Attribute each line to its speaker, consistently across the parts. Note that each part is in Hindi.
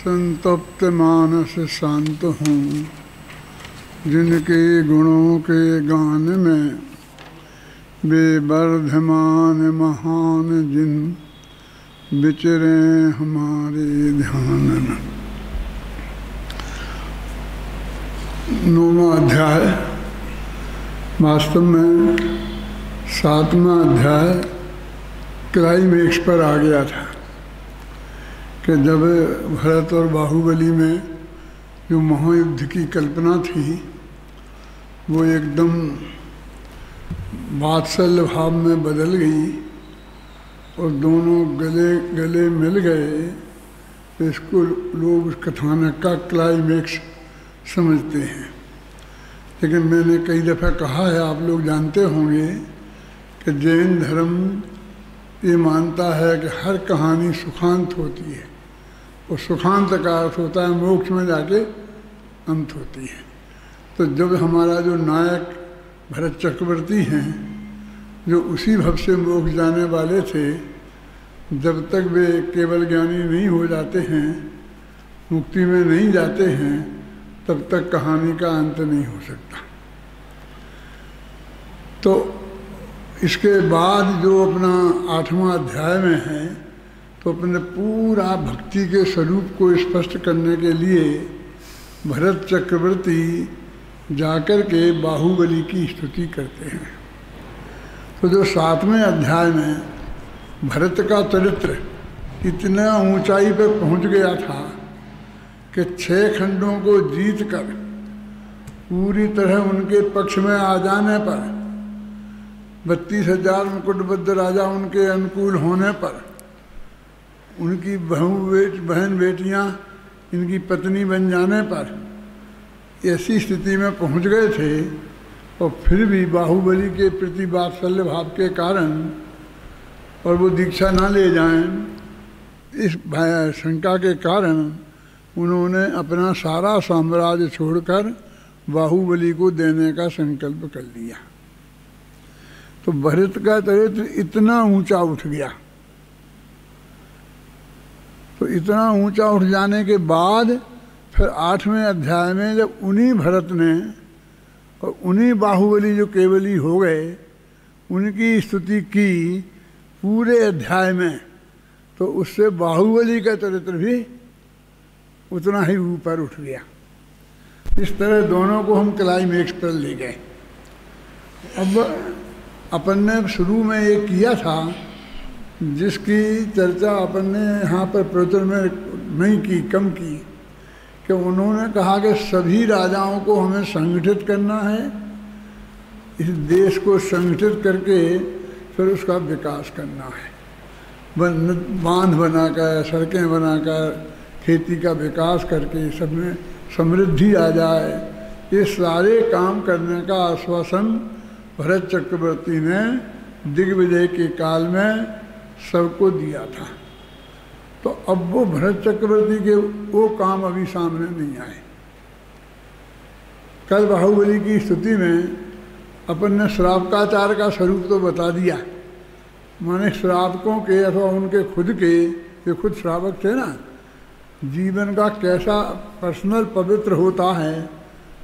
Speaker 1: संतप्त मानस शांत हूँ, जिनके गुणों के गान में बेवर्धमान महान जिन विचरे हमारे ध्यान में। 9वां अध्याय वास्तव में 7वां अध्याय क्लाइमेक्स पर आ गया था कि जब भरत और बाहुबली में जो महायुद्ध की कल्पना थी वो एकदम वात्सल्य भाव में बदल गई और दोनों गले गले मिल गए, तो इसको लोग उस कथानक का क्लाइमेक्स समझते हैं। लेकिन मैंने कई दफ़ा कहा है, आप लोग जानते होंगे कि जैन धर्म ये मानता है कि हर कहानी सुखांत होती है और सुखांत का अर्थ होता है मोक्ष में जाके अंत होती है। तो जब हमारा जो नायक भरत चक्रवर्ती हैं, जो उसी भव से मोक्ष जाने वाले थे, जब तक वे केवल ज्ञानी नहीं हो जाते हैं, मुक्ति में नहीं जाते हैं, तब तक कहानी का अंत नहीं हो सकता। तो इसके बाद जो अपना 8वां अध्याय में है, तो अपने पूरा भक्ति के स्वरूप को स्पष्ट करने के लिए भरत चक्रवर्ती जाकर के बाहुबली की स्तुति करते हैं। तो जो 7वें अध्याय में भरत का चरित्र इतना ऊंचाई पर पहुंच गया था कि 6 खंडों को जीत कर पूरी तरह उनके पक्ष में आ जाने पर, 32,000 मुकुटबद्ध राजा उनके अनुकूल होने पर, उनकी बहन बेटियां इनकी पत्नी बन जाने पर ऐसी स्थिति में पहुंच गए थे, और फिर भी बाहुबली के प्रति वात्सल्य भाव के कारण और वो दीक्षा ना ले जाएं, इस शंका के कारण उन्होंने अपना सारा साम्राज्य छोड़कर बाहुबली को देने का संकल्प कर लिया। तो भरत का चरित्र इतना ऊंचा उठ गया। तो इतना ऊंचा उठ जाने के बाद फिर 8वें अध्याय में जब उन्हीं भरत ने और उन्हीं बाहुबली जो केवली हो गए, उनकी स्तुति की पूरे अध्याय में, तो उससे बाहुबली का चरित्र भी उतना ही ऊपर उठ गया। इस तरह दोनों को हम क्लाइमेक्स पर ले गए। अब अपन ने शुरू में ये किया था, जिसकी चर्चा अपन ने यहाँ पर प्रवचन में नहीं की, कम की, कि उन्होंने कहा कि सभी राजाओं को हमें संगठित करना है, इस देश को संगठित करके फिर उसका विकास करना है, बांध बनाकर, सड़कें बनाकर, खेती का विकास करके सब में समृद्धि आ जाए। ये सारे काम करने का आश्वासन भरत चक्रवर्ती ने दिग्विजय के काल में सबको दिया था। तो अब वो भरत चक्रवर्ती के वो काम अभी सामने नहीं आए। कल बाहुबली की स्तुति में अपन ने श्रावकाचार का स्वरूप तो बता दिया, माने श्रावकों के अथवा उनके खुद के, ये खुद श्रावक थे ना, जीवन का कैसा पर्सनल पवित्र होता है,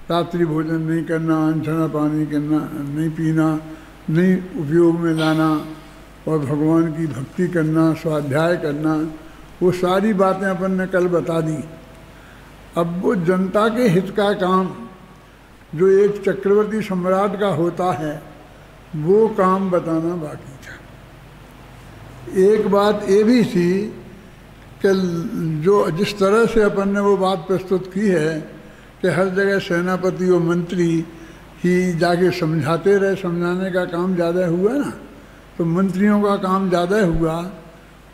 Speaker 1: रात्रि भोजन नहीं करना, अनछना पानी करना नहीं पीना, नहीं उपयोग में लाना, और भगवान की भक्ति करना, स्वाध्याय करना, वो सारी बातें अपन ने कल बता दी। अब वो जनता के हित का काम जो एक चक्रवर्ती सम्राट का होता है, वो काम बताना बाकी था। एक बात ये भी थी कि जो जिस तरह से अपन ने वो बात प्रस्तुत की है कि हर जगह सेनापति और मंत्री ही जाके समझाते रहे, समझाने का काम ज़्यादा हुआ ना, तो मंत्रियों का काम ज़्यादा हुआ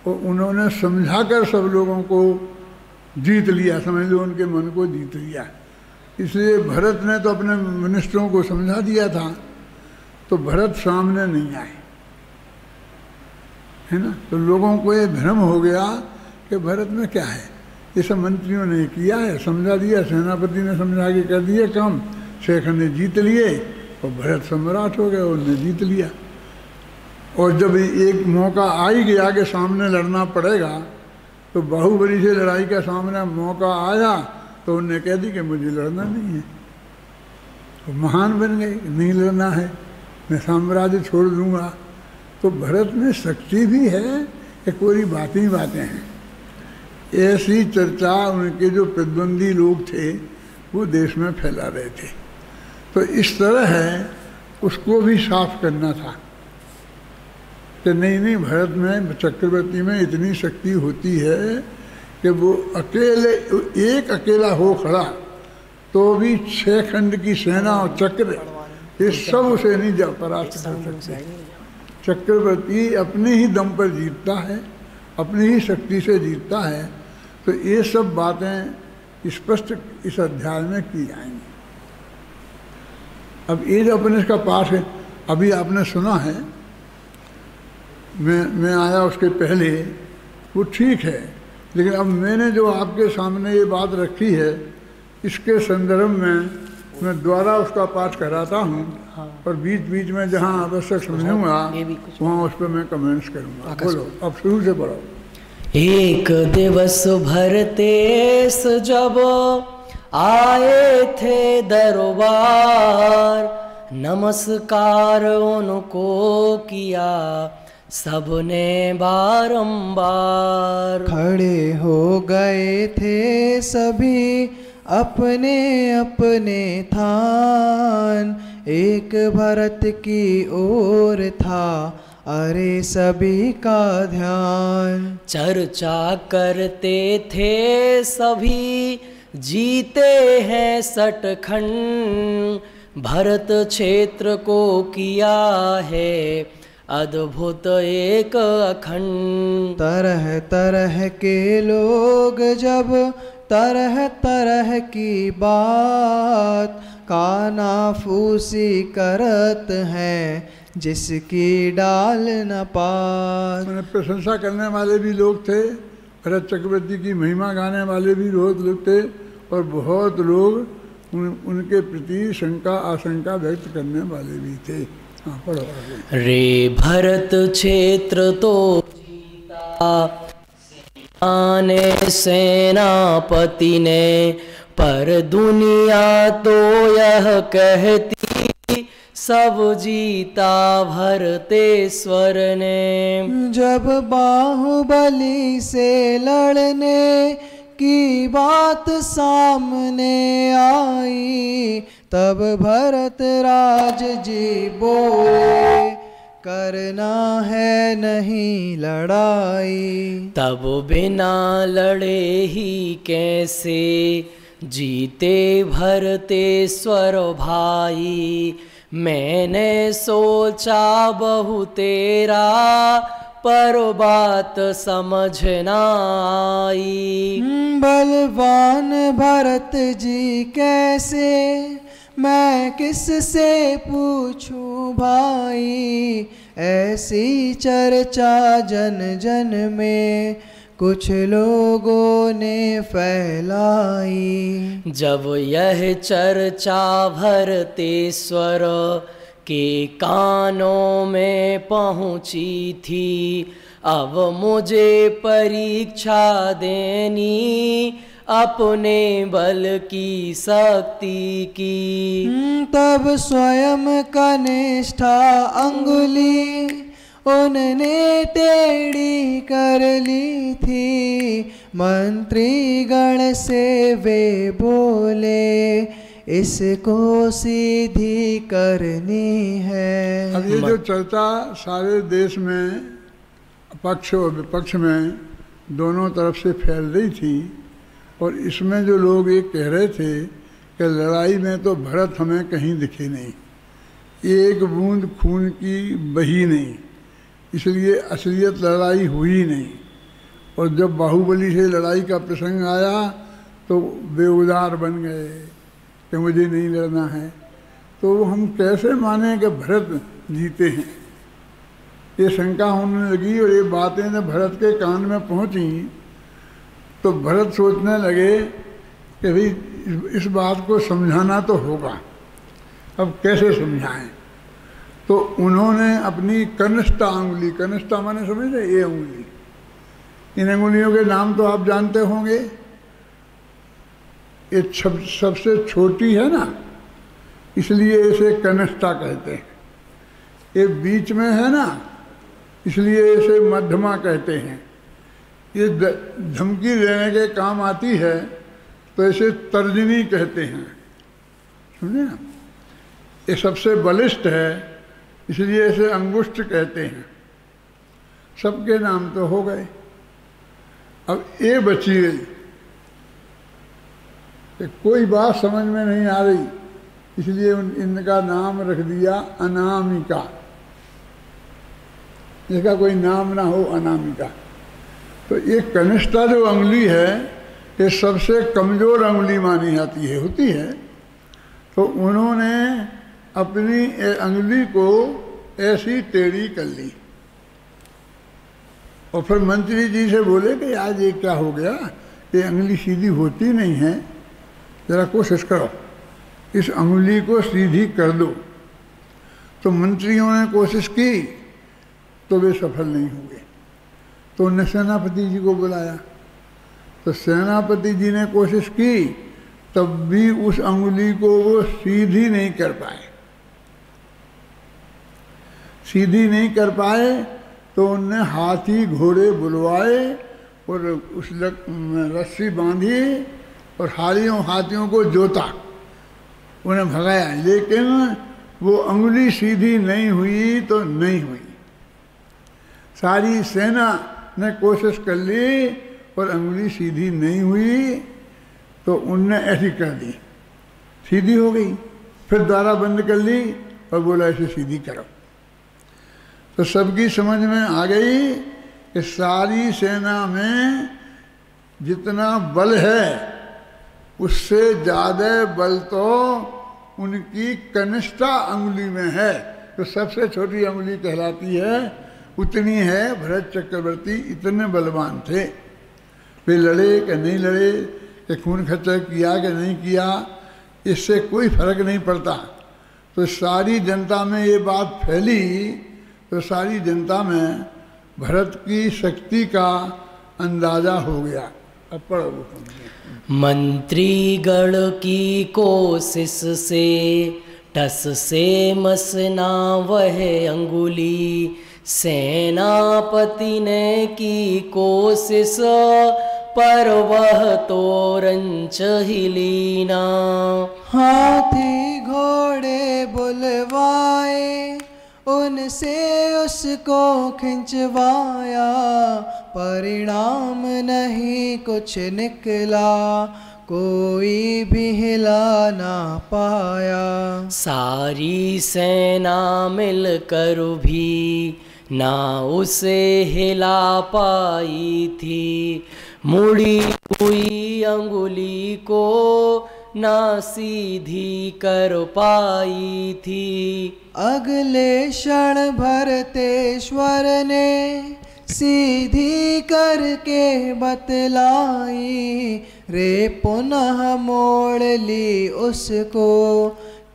Speaker 1: और उन्होंने समझाकर सब लोगों को जीत लिया, समझ लो उनके मन को जीत लिया। इसलिए भरत ने तो अपने मिनिस्टरों को समझा दिया था, तो भरत सामने नहीं आए, है ना। तो लोगों को ये भ्रम हो गया कि भरत में क्या है, ये सब मंत्रियों ने किया है, समझा दिया, सेनापति ने समझा के कर दिए काम, शेखर ने जीत लिए और भरत सम्राट हो गए, उन्होंने जीत लिया। और जब एक मौका आ ही गया कि सामने लड़ना पड़ेगा, तो बाहुबली से लड़ाई का सामने मौका आया तो उनने कह दी कि मुझे लड़ना नहीं है। तो महान बन गए, नहीं लड़ना है, मैं साम्राज्य छोड़ दूंगा। तो भरत में शक्ति भी है कि कोई बातें ही बातें हैं। ऐसी चर्चा उनके जो प्रतिद्वंदी लोग थे वो देश में फैला रहे थे। तो इस तरह है उसको भी साफ करना था कि नहीं, भरत में, चक्रवर्ती में इतनी शक्ति होती है कि वो अकेले, एक अकेला हो खड़ा तो भी 6 खंड की सेना और चक्र ये सब उसे नहीं जा परास्त कर सकते। चक्रवर्ती अपने ही दम पर जीतता है, अपनी ही शक्ति से जीतता है। तो ये सब बातें स्पष्ट इस अध्याय में की जाएंगी। अब ये जो अपने इसका पाठ है अभी आपने सुना है, मैं आया उसके पहले, वो ठीक है, लेकिन अब मैंने जो आपके सामने ये बात रखी है इसके संदर्भ में मैं दोबारा उसका पाठ कराता हूँ। हाँ। और बीच बीच में जहाँ आवश्यक समझूंगा वहाँ उस पर मैं कमेंट्स करूँगा। बोलो, अब शुरू से पढ़ो।
Speaker 2: एक दिवस भरतेश जब आए थे दरबार, नमस्कार उनको किया सबने बारंबार।
Speaker 3: खड़े हो गए थे सभी अपने अपने थान, एक भरत की ओर था अरे सभी का ध्यान।
Speaker 2: चर्चा करते थे सभी जीते हैं सटखंड, भरत क्षेत्र को किया है अद्भुत एक अखंड।
Speaker 3: तरह तरह के लोग जब तरह तरह की बात, कानाफूसी करत हैं जिसकी डाल न पात।
Speaker 1: प्रशंसा करने वाले भी लोग थे, भरत चक्रवर्ती की महिमा गाने वाले भी बहुत लोग थे, और बहुत लोग उनके प्रति शंका आशंका व्यक्त करने वाले भी थे। हाँ, पढ़ो।
Speaker 2: रे भरत क्षेत्र तो जीता आने सेनापति ने, पर दुनिया तो यह कहती सब जीता भरतेश्वर ने।
Speaker 3: जब बाहुबली से लड़ने की बात सामने आई, तब भरत राज जी बोले करना है नहीं लड़ाई।
Speaker 2: तब बिना लड़े ही कैसे जीते भरतेश्वर भाई, मैंने सोचा बहु तेरा पर बात समझ न आई।
Speaker 3: बलवान भरत जी कैसे मैं किससे पूछूं भाई, ऐसी चर्चा जन जन में कुछ लोगों ने फैलाई।
Speaker 2: जब यह चर्चा भरतेश्वर के कानों में पहुँची थी, अब मुझे परीक्षा देनी अपने बल की शक्ति की।
Speaker 3: तब स्वयं कनिष्ठा अंगुली उनने टेढ़ी कर ली थी, मंत्री गण से वे बोले इसको सीधी करनी है।
Speaker 1: अब ये जो चर्चा सारे देश में पक्ष और विपक्ष में दोनों तरफ से फैल रही थी, और इसमें जो लोग ये कह रहे थे कि लड़ाई में तो भरत हमें कहीं दिखे नहीं, एक बूंद खून की बही नहीं, इसलिए असलियत लड़ाई हुई नहीं। और जब बाहुबली से लड़ाई का प्रसंग आया तो बेउदार बन गए कि मुझे नहीं लड़ना है। तो हम कैसे माने कि भरत जीते हैं, ये शंका होने लगी। और ये बातें जब भरत के कान में पहुंची तो भरत सोचने लगे कि भाई इस बात को समझाना तो होगा, अब कैसे समझाएं। तो उन्होंने अपनी कनिष्ठा उंगली, कनिष्ठा माने समझे ये उंगली, इन अंगुलियों के नाम तो आप जानते होंगे। ये सबसे छोटी है ना, इसलिए इसे कनिष्ठा कहते हैं। ये बीच में है ना, इसलिए इसे मध्यमा कहते हैं। ये धमकी देने के काम आती है तो इसे तर्जनी कहते हैं। सुनिए ना, ये सबसे बलिष्ठ है, इसलिए इसे अंगुष्ठ कहते हैं। सबके नाम तो हो गए। अब ये बची गई कि कोई बात समझ में नहीं आ रही, इसलिए इनका नाम रख दिया अनामिका। इसका कोई नाम ना हो, अनामिका। तो ये कनिष्ठा जो अंगुली है, ये सबसे कमज़ोर अंगुली मानी जाती है, होती है। तो उन्होंने अपनी अंगुली को ऐसी टेढ़ी कर ली और फिर मंत्री जी से बोले कि आज ये क्या हो गया, ये अंगुली सीधी होती नहीं है, ज़रा कोशिश करो, इस अंगुली को सीधी कर दो। तो मंत्रियों ने कोशिश की तो वे सफल नहीं हुए। तो उन्होंने सेनापति जी को बुलाया, तो सेनापति जी ने कोशिश की, तब भी उस अंगुली को वो सीधी नहीं कर पाए। सीधी नहीं कर पाए तो उनने हाथी घोड़े बुलवाए और उस रस्सी बांधी और हाथियों को जोता, उन्हें भगाया, लेकिन वो अंगुली सीधी नहीं हुई तो नहीं हुई। सारी सेना ने कोशिश कर ली और अंगुली सीधी नहीं हुई, तो उनने ऐसी कर दी, सीधी हो गई। फिर द्वारा बंद कर ली और बोला इसे सीधी करो। तो सबकी समझ में आ गई कि सारी सेना में जितना बल है उससे ज़्यादा बल तो उनकी कनिष्ठा अंगुली में है। तो सबसे छोटी अंगुली कहलाती है, उतनी है। भरत चक्रवर्ती इतने बलवान थे। वे लड़े कि नहीं लड़े, कि खून खर्चा किया कि नहीं किया, इससे कोई फर्क नहीं पड़ता। तो सारी जनता में ये बात फैली, तो सारी जनता में भरत की शक्ति का अंदाजा हो गया। अब पढ़ो।
Speaker 2: मंत्रीगण की कोशिश से टस से मसना वह अंगुली, सेनापति ने की कोशिश पर वह तो रंच हिली ना।
Speaker 3: हाथी घोड़े बुलवाए, उनसे उसको खिंचवाया, परिणाम नहीं कुछ निकला, कोई भी हिला ना पाया।
Speaker 2: सारी सेना मिलकर भी ना उसे हिला पाई थी, मुड़ी हुई अंगुली को ना सीधी कर पाई थी।
Speaker 3: अगले क्षण भरतेश्वर ने सीधी करके बतलाई, रे पुनः मोड़ ली उसको,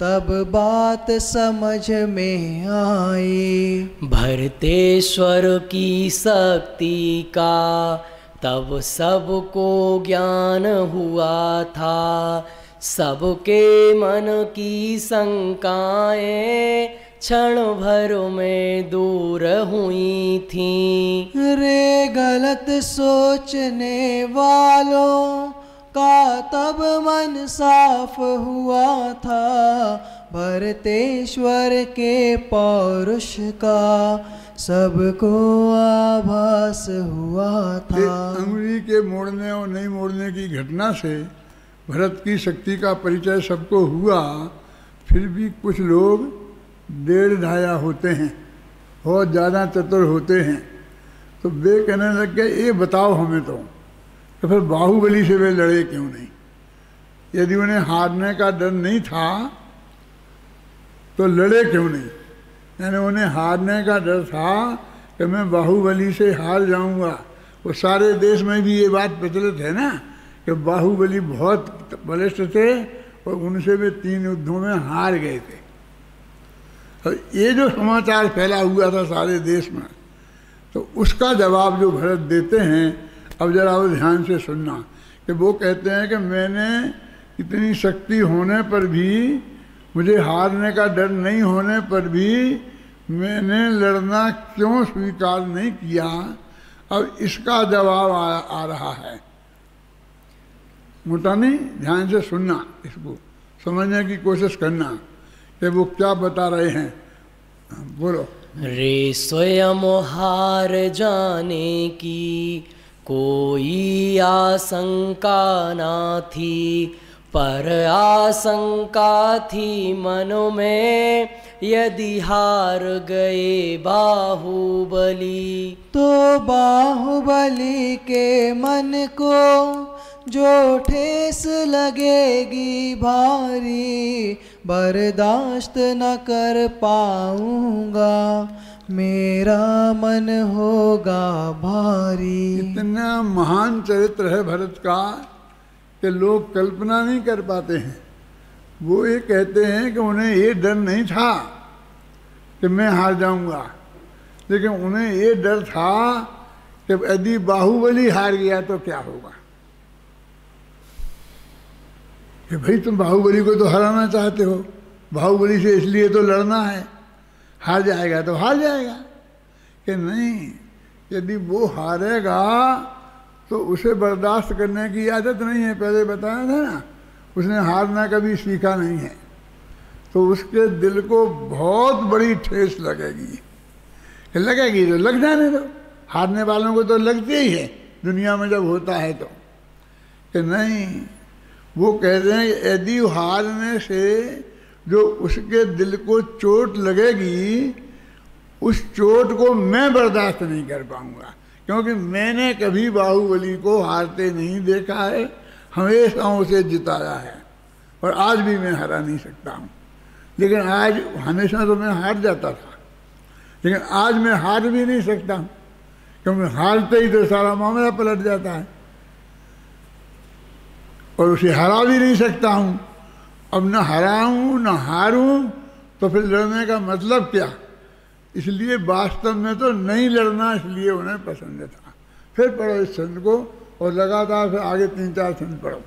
Speaker 3: तब बात समझ में आई।
Speaker 2: भरतेश्वर की शक्ति का तब सबको ज्ञान हुआ था, सबके मन की शंकाएं क्षण भर में दूर हुई थी।
Speaker 3: रे गलत सोचने वालों का तब मन साफ हुआ था, भरतेश्वर के पौरुष का सबको आभास हुआ था।
Speaker 1: अंगुली के मोड़ने और नहीं मोड़ने की घटना से भरत की शक्ति का परिचय सबको हुआ। फिर भी कुछ लोग डेढ़ ढाया होते हैं, बहुत ज़्यादा चतुर होते हैं, तो वे कहने लग गए ये बताओ हमें तो फिर बाहुबली से वे लड़े क्यों नहीं? यदि उन्हें हारने का डर नहीं था तो लड़े क्यों नहीं? यानी उन्हें हारने का डर था कि मैं बाहुबली से हार जाऊंगा। वो सारे देश में भी ये बात प्रचलित है ना कि बाहुबली बहुत बलिष्ठ थे और उनसे वे 3 युद्धों में हार गए थे। और ये जो समाचार फैला हुआ था सारे देश में, तो उसका जवाब जो भरत देते हैं अब जरा वो ध्यान से सुनना कि वो कहते हैं कि मैंने इतनी शक्ति होने पर भी, मुझे हारने का डर नहीं होने पर भी मैंने लड़ना क्यों स्वीकार नहीं किया। अब इसका जवाब आ रहा है। मोटा नहीं, ध्यान से सुनना, इसको समझने की कोशिश करना कि वो क्या बता रहे हैं। बोलो।
Speaker 2: रे स्वयं हार जाने की कोई आशंका ना थी, पर आशंका थी मनो में, यदि हार गए बाहुबली।
Speaker 3: तो बाहुबली के मन को जो ठेस लगेगी भारी, बर्दाश्त न कर पाऊंगा, मेरा मन होगा भारी।
Speaker 1: इतना महान चरित्र है भरत का कि लोग कल्पना नहीं कर पाते हैं। वो ये कहते हैं कि उन्हें ये डर नहीं था कि मैं हार जाऊंगा, लेकिन उन्हें ये डर था कि यदि बाहुबली हार गया तो क्या होगा। कि भाई तुम बाहुबली को तो हराना चाहते हो, बाहुबली से इसलिए तो लड़ना है, हार जाएगा तो हार जाएगा। कि नहीं, यदि वो हारेगा तो उसे बर्दाश्त करने की आदत नहीं है, पहले बताया था ना, उसने हारना कभी सीखा नहीं है, तो उसके दिल को बहुत बड़ी ठेस लगेगी। लगेगी तो लग जाने दो, हारने वालों को तो लगते ही है दुनिया में जब होता है तो। कि नहीं, वो कह रहे हैं यदि हारने से जो उसके दिल को चोट लगेगी, उस चोट को मैं बर्दाश्त नहीं कर पाऊंगा, क्योंकि मैंने कभी बाहुबली को हारते नहीं देखा है, हमेशा उसे जिताया है, और आज भी मैं हरा नहीं सकता हूँ। लेकिन आज, हमेशा तो मैं हार जाता था, लेकिन आज मैं हार भी नहीं सकता हूँ, क्योंकि हारते ही तो सारा मामला पलट जाता है, और उसे हरा भी नहीं सकता हूँ। अब न हराऊँ न हारूँ तो फिर लड़ने का मतलब क्या। इसलिए वास्तव में तो नहीं लड़ना इसलिए उन्हें पसंद था। फिर पढ़ो इस छंद को और लगातार फिर आगे 3-4 छंद पढ़ो।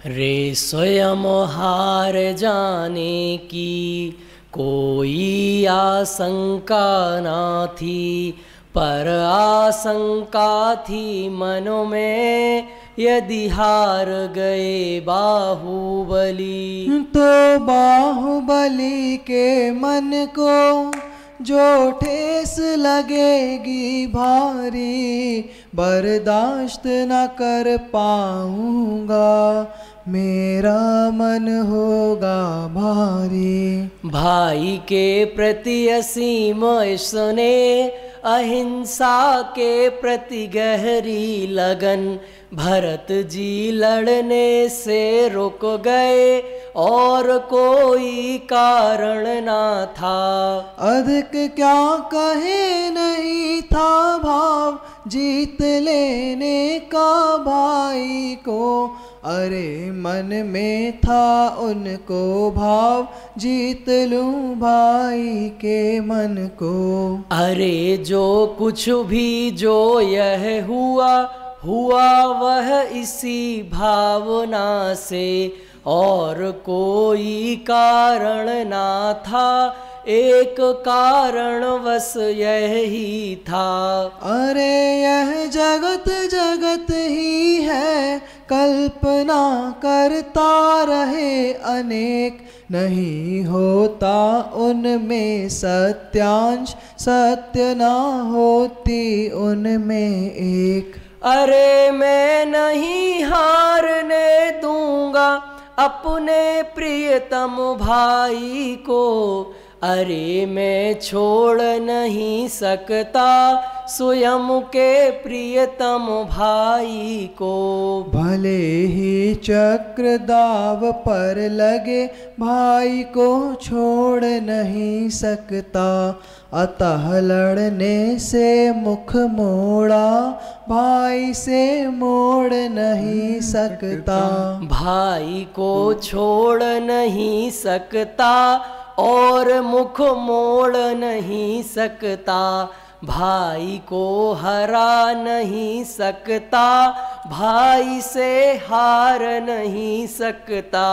Speaker 2: रे स्वयं हार जाने की कोई आशंका ना थी, पर आशंका थी मनो में, यदि हार गए बाहुबली।
Speaker 3: तो बाहुबली के मन को जो ठेस लगेगी भारी, बर्दाश्त न कर पाऊंगा, मेरा मन होगा भारी।
Speaker 2: भाई के प्रति असीम स्नेह, अहिंसा के प्रति गहरी लगन, भरत जी लड़ने से रुक गए और कोई कारण ना था।
Speaker 3: अधिक क्या कहे नहीं था भाव, जीत लेने का भाई को, अरे मन में था उनको भाव, जीत लूं भाई के मन को।
Speaker 2: अरे जो कुछ भी जो यह हुआ वह इसी भावना से, और कोई कारण ना था, एक कारणवश यही था।
Speaker 3: अरे यह जगत जगत ही है, कल्पना करता रहे अनेक, नहीं होता उनमें सत्यांश, सत्य ना होती उनमें एक।
Speaker 2: अरे मैं नहीं हारने दूंगा अपने प्रियतम भाई को, अरे मैं छोड़ नहीं सकता स्वयं के प्रियतम भाई को।
Speaker 3: भले ही चक्र दाव पर लगे, भाई को छोड़ नहीं सकता, अतः लड़ने से मुख मोड़ा, भाई से मोड़ नहीं सकता।
Speaker 2: भाई को छोड़ नहीं सकता और मुख मोड़ नहीं सकता, भाई को हरा नहीं सकता, भाई से हार नहीं सकता।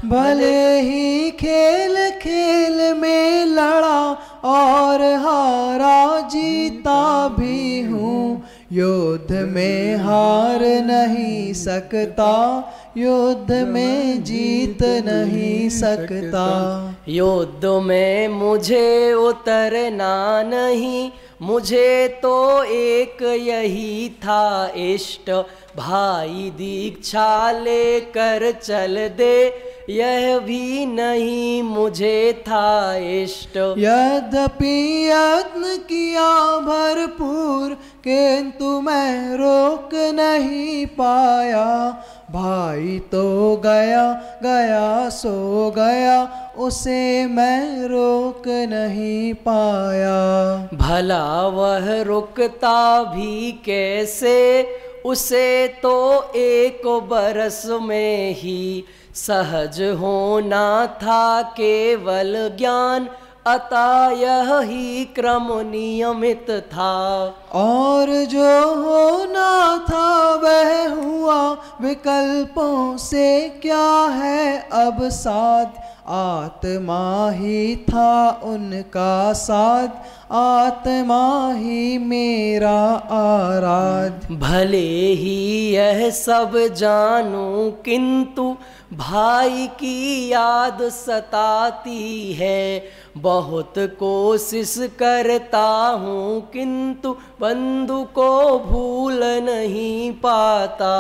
Speaker 3: भले ही खेल खेल में लड़ा और हारा जीता भी हूँ, युद्ध में हार नहीं सकता, युद्ध में जीत नहीं सकता।
Speaker 2: युद्ध में मुझे उतरना नहीं, मुझे तो एक यही था इष्ट, भाई दीक्षा लेकर चल दे, यह भी नहीं मुझे था इष्ट।
Speaker 3: यद्यपि यत्न किया भरपूर, किंतु मैं रोक नहीं पाया, भाई तो गया गया सो गया, उसे मैं रोक नहीं पाया।
Speaker 2: भला वह रुकता भी कैसे, उसे तो एक बरस में ही सहज होना था केवल ज्ञान, अतः यह ही क्रम नियमित था।
Speaker 3: और जो होना था वह हुआ, विकल्पों से क्या है अब साथ, आत्मा ही था उनका साथ, आत्मा ही मेरा आराध।
Speaker 2: भले ही यह सब जानूं, किंतु भाई की याद सताती है, बहुत कोशिश करता हूँ, किंतु बंधु को भूल नहीं पाता।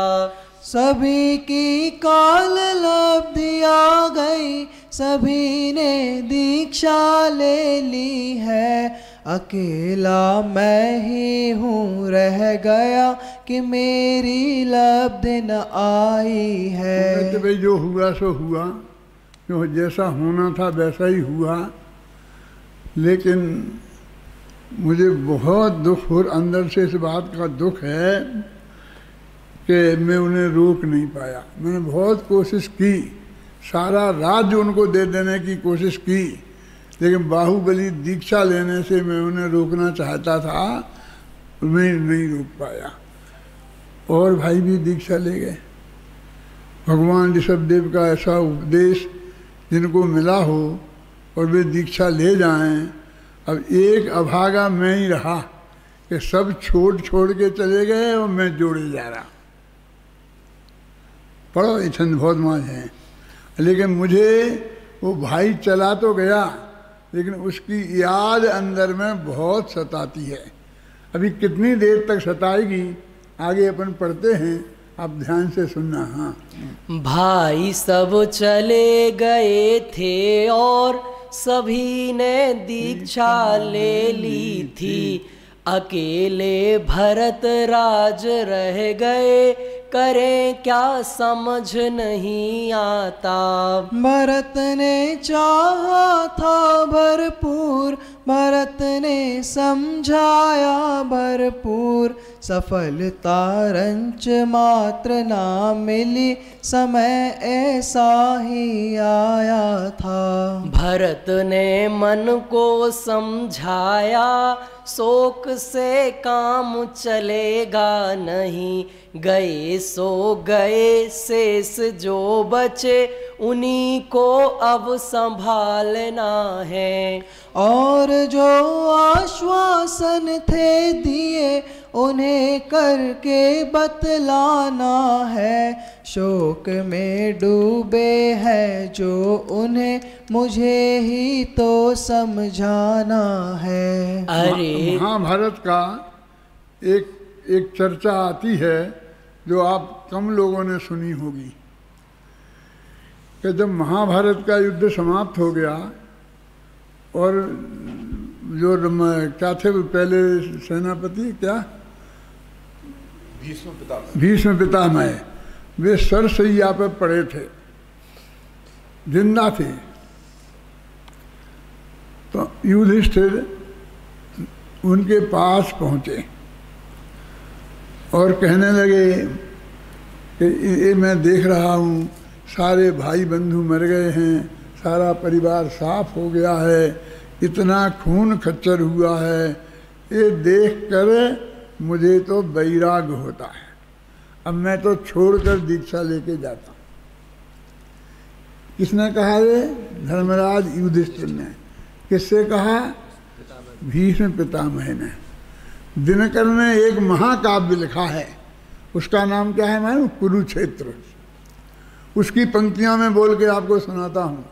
Speaker 3: सभी की काल लब्धि आ गई, सभी ने दीक्षा ले ली है, अकेला मैं ही हूँ रह गया कि मेरी लब्धि न आई है।
Speaker 1: तो भाई जो हुआ सो हुआ, जो जैसा होना था वैसा ही हुआ, लेकिन मुझे बहुत दुख और अंदर से इस बात का दुख है कि मैं उन्हें रोक नहीं पाया। मैंने बहुत कोशिश की, सारा राज्य उनको दे देने की कोशिश की, लेकिन बाहुबली दीक्षा लेने से मैं उन्हें रोकना चाहता था, मैं नहीं रोक पाया। और भाई भी दीक्षा ले गए। भगवान ऋषभदेव का ऐसा उपदेश जिनको मिला हो और वे दीक्षा ले जाएं, अब एक अभागा मैं ही रहा कि सब छोड़ के चले गए और मैं जोड़े जा रहा। पढ़ो ये छंद बहुत माज है। लेकिन मुझे वो भाई चला तो गया, लेकिन उसकी याद अंदर में बहुत सताती है। अभी कितनी देर तक सताएगी आगे अपन पढ़ते हैं, आप ध्यान से सुनना। हाँ,
Speaker 2: भाई सब चले गए थे और सभी ने दीक्षा ले ली थी, अकेले भरत राज रह गए, करें क्या समझ नहीं आता।
Speaker 3: भरत ने चाहा था भरपूर, भरत ने समझाया भरपूर, सफलता रंच मात्र ना मिली, समय ऐसा ही आया था।
Speaker 2: भरत ने मन को समझाया, शोक से काम चलेगा नहीं, गए सो गए, शेष जो बचे उन्हीं को अब संभालना है।
Speaker 3: और जो आश्वासन थे दिए उन्हें करके बतलाना है, शोक में डूबे हैं जो उन्हें मुझे ही तो समझाना है।
Speaker 2: अरे
Speaker 1: महाभारत का एक चर्चा आती है जो आप कम लोगों ने सुनी होगी कि जब महाभारत का युद्ध समाप्त हो गया और जो क्या थे पहले सेनापति, क्या भीष्म पितामह, वे सरसैया पर पड़े थे, जिंदा थे। तो युधिष्ठिर उनके पास पहुंचे और कहने लगे कि ये मैं देख रहा हूँ सारे भाई बंधु मर गए हैं, सारा परिवार साफ हो गया है, इतना खून खच्चर हुआ है ये देख कर मुझे तो वैराग्य होता है। अब मैं तो छोड़कर दीक्षा लेके जाता हूँ। किसने कहा ये? धर्मराज युधिष्ठिर ने। किससे कहा? भीष्म पितामह ने। दिनकर ने एक महाकाव्य लिखा है, उसका नाम क्या है मालूम? कुरुक्षेत्र। उसकी पंक्तियां मैं बोल के आपको सुनाता हूँ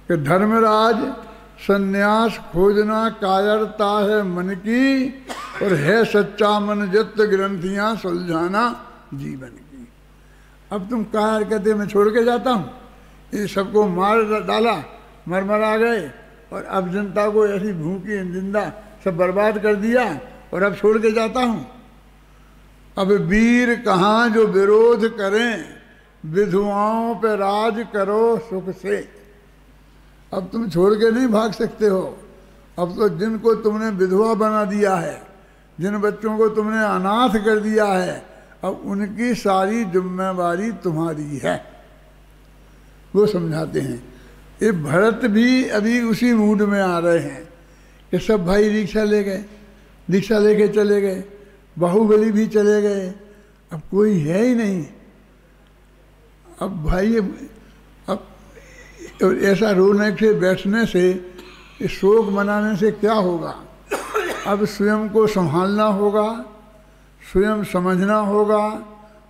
Speaker 1: कि धर्मराज, संन्यास खोजना कायरता है मन की, और है सच्चा मन जत ग्रंथियां सुलझाना जीवन की। अब तुम कायर कहते मैं छोड़ के जाता हूँ, ये सबको मार डाला, मर गए, और अब जनता को ऐसी भूखी जिंदा सब बर्बाद कर दिया, और अब छोड़ के जाता हूँ। अब वीर कहाँ जो विरोध करें, विधवाओं पे राज करो सुख से। अब तुम छोड़ के नहीं भाग सकते हो। अब तो जिनको तुमने विधवा बना दिया है, जिन बच्चों को तुमने अनाथ कर दिया है, अब उनकी सारी जिम्मेवारी तुम्हारी है। वो समझाते हैं। ये भरत भी अभी उसी मूड में आ रहे हैं कि सब भाई दीक्षा ले गए, दीक्षा लेके चले गए, बाहुबली भी चले गए, अब कोई है ही नहीं। अब भाई अब ऐसा रोने से, बैठने से, शोक मनाने से क्या होगा? अब स्वयं को संभालना होगा, स्वयं समझना होगा,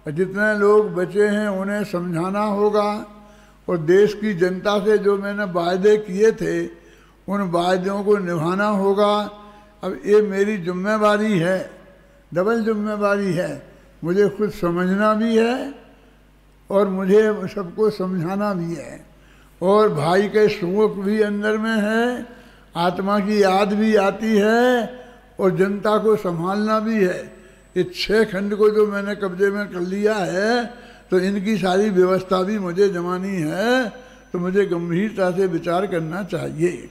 Speaker 1: और जितने लोग बचे हैं उन्हें समझाना होगा, और देश की जनता से जो मैंने वायदे किए थे उन वायदों को निभाना होगा। अब ये मेरी जिम्मेवारी है, डबल जिम्मेवारी है। मुझे खुद समझना भी है और मुझे सबको समझाना भी है, और भाई के शोक भी अंदर में है, आत्मा की याद भी आती है, और जनता को संभालना भी है। ये 6 खंड को जो मैंने कब्जे में कर लिया है, तो इनकी सारी व्यवस्था भी मुझे जमानी है, तो मुझे गंभीरता से विचार करना चाहिए।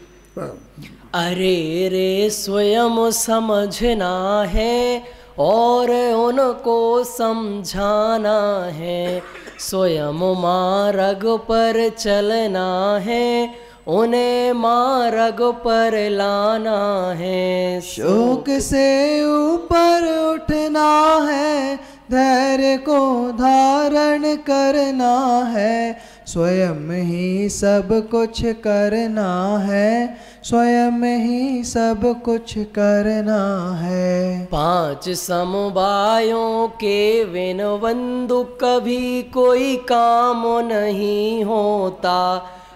Speaker 2: अरे रे स्वयं समझना है और उनको समझाना है, स्वयं मार्ग पर चलना है, उन्हें मार्ग पर लाना है।
Speaker 3: शोक से ऊपर उठना है, धैर्य को धारण करना है, स्वयं ही सब कुछ करना है, स्वयं ही सब कुछ करना है।
Speaker 2: 5 समवायों के विन बंधु कभी कोई काम नहीं होता,